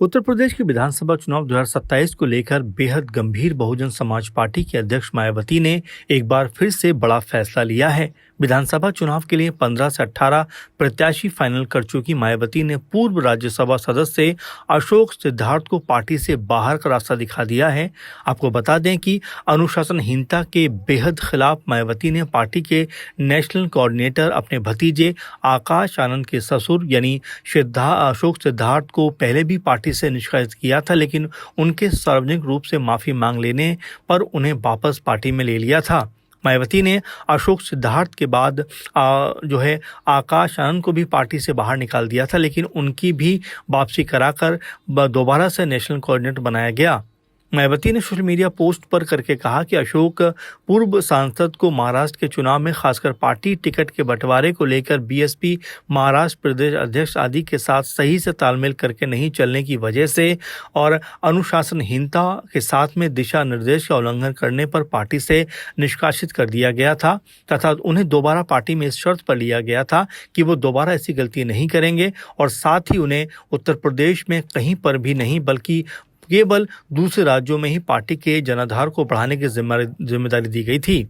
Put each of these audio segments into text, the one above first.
उत्तर प्रदेश के विधानसभा चुनाव 2027 को लेकर बेहद गंभीर बहुजन समाज पार्टी की अध्यक्ष मायावती ने एक बार फिर से बड़ा फैसला लिया है। विधानसभा चुनाव के लिए 15 से 18 प्रत्याशी फाइनल कर चुकी मायावती ने पूर्व राज्यसभा सदस्य अशोक सिद्धार्थ को पार्टी से बाहर का रास्ता दिखा दिया है। आपको बता दें कि अनुशासनहीनता के बेहद खिलाफ मायावती ने पार्टी के नेशनल कोऑर्डिनेटर अपने भतीजे आकाश आनंद के ससुर यानी अशोक सिद्धार्थ को पहले भी पार्टी से निष्कासित किया था, लेकिन उनके सार्वजनिक रूप से माफी मांग लेने पर उन्हें वापस पार्टी में ले लिया था। मायावती ने अशोक सिद्धार्थ के बाद आकाश आनंद को भी पार्टी से बाहर निकाल दिया था, लेकिन उनकी भी वापसी कराकर दोबारा से नेशनल कोऑर्डिनेटर बनाया गया। मायावती ने सोशल मीडिया पोस्ट पर करके कहा कि अशोक पूर्व सांसद को महाराष्ट्र के चुनाव में खासकर पार्टी टिकट के बंटवारे को लेकर बीएसपी महाराष्ट्र प्रदेश अध्यक्ष आदि के साथ सही से तालमेल करके नहीं चलने की वजह से और अनुशासनहीनता के साथ में दिशा निर्देश का उल्लंघन करने पर पार्टी से निष्कासित कर दिया गया था तथा उन्हें दोबारा पार्टी में इस शर्त पर लिया गया था कि वो दोबारा ऐसी गलती नहीं करेंगे और साथ ही उन्हें उत्तर प्रदेश में कहीं पर भी नहीं बल्कि केवल दूसरे राज्यों में ही पार्टी के जनाधार को बढ़ाने की जिम्मेदारी दी गई थी।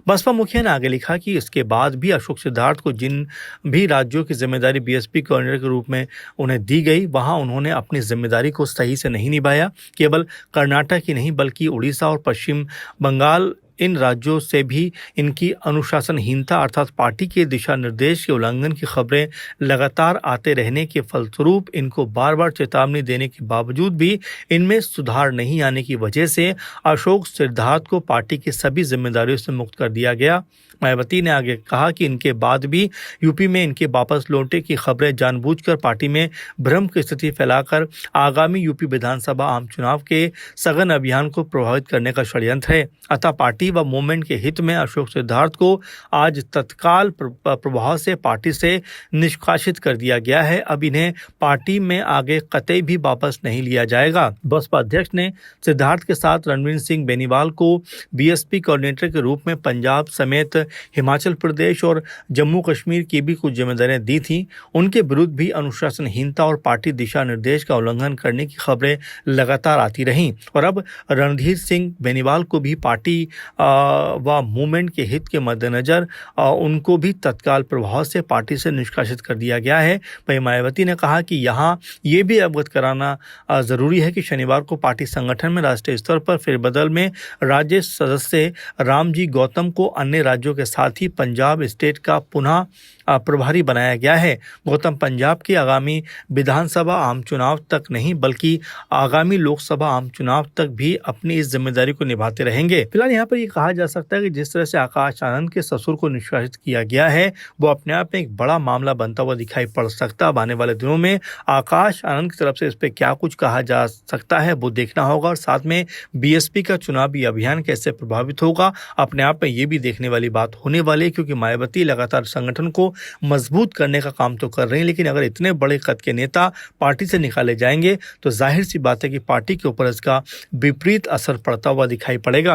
बसपा मुखिया ने आगे लिखा कि इसके बाद भी अशोक सिद्धार्थ को जिन भी राज्यों की जिम्मेदारी बीएसपी कोऑर्डिनेटर के रूप में उन्हें दी गई, वहां उन्होंने अपनी जिम्मेदारी को सही से नहीं निभाया। केवल कर्नाटक ही नहीं बल्कि उड़ीसा और पश्चिम बंगाल इन राज्यों से भी इनकी अनुशासनहीनता अर्थात पार्टी के दिशा निर्देश के उल्लंघन की खबरें लगातार आते रहने के फलस्वरूप इनको बार बार चेतावनी देने के बावजूद भी इनमें सुधार नहीं आने की वजह से अशोक सिद्धार्थ को पार्टी की सभी जिम्मेदारियों से मुक्त कर दिया गया। मायावती ने आगे कहा कि इनके बाद भी यूपी में इनके वापस लौटने की खबरें जानबूझकर पार्टी में भ्रम की स्थिति फैलाकर आगामी यूपी विधानसभा आम चुनाव के सघन अभियान को प्रभावित करने का षड्यंत्र है। अतः पार्टी व मूवमेंट के हित में अशोक सिद्धार्थ को आज तत्काल प्रभाव से पार्टी से निष्कासित कर दिया गया है। अब इन्हें पार्टी में आगे कतई भी वापस नहीं लिया जाएगा। बसपा अध्यक्ष ने सिद्धार्थ के साथ रणवीर सिंह बेनीवाल को बीएसपी कोऑर्डिनेटर के रूप में पंजाब समेत हिमाचल प्रदेश और जम्मू कश्मीर की भी कुछ जिम्मेदारियां दी थी। उनके विरुद्ध भी अनुशासनहीनता और पार्टी दिशा निर्देश का उल्लंघन करने की खबरें लगातार आती रहीं और अब रणधीर सिंह बेनीवाल को भी पार्टी व मूवमेंट के हित के मद्देनजर उनको भी तत्काल प्रभाव से पार्टी से निष्कासित कर दिया गया है। वहीं मायावती ने कहा कि यहाँ ये भी अवगत कराना जरूरी है कि शनिवार को पार्टी संगठन में राष्ट्रीय स्तर पर फेरबदल में राज्य सदस्य रामजी गौतम को अन्य राज्यों के साथ ही पंजाब स्टेट का पुनः प्रभारी बनाया गया है। गौतम पंजाब के आगामी विधानसभा आम चुनाव तक नहीं बल्कि आगामी लोकसभा आम चुनाव तक भी अपनी इस जिम्मेदारी को निभाते रहेंगे। फिलहाल यहाँ पर ये कहा जा सकता है कि जिस तरह से आकाश आनंद के ससुर को निष्कासित किया गया है वो अपने आप में एक बड़ा मामला बनता हुआ दिखाई पड़ सकता है। आने वाले दिनों में आकाश आनंद की तरफ से इस पर क्या कुछ कहा जा सकता है वो देखना होगा और साथ में बीएसपी का चुनावी अभियान कैसे प्रभावित होगा अपने आप में ये भी देखने वाली बात होने वाली है, क्योंकि मायावती लगातार संगठन को मजबूत करने का काम तो कर रहे हैं, लेकिन अगर इतने बड़े कद के नेता पार्टी से निकाले जाएंगे तो जाहिर सी बात है कि पार्टी के ऊपर इसका विपरीत असर पड़ता हुआ दिखाई पड़ेगा।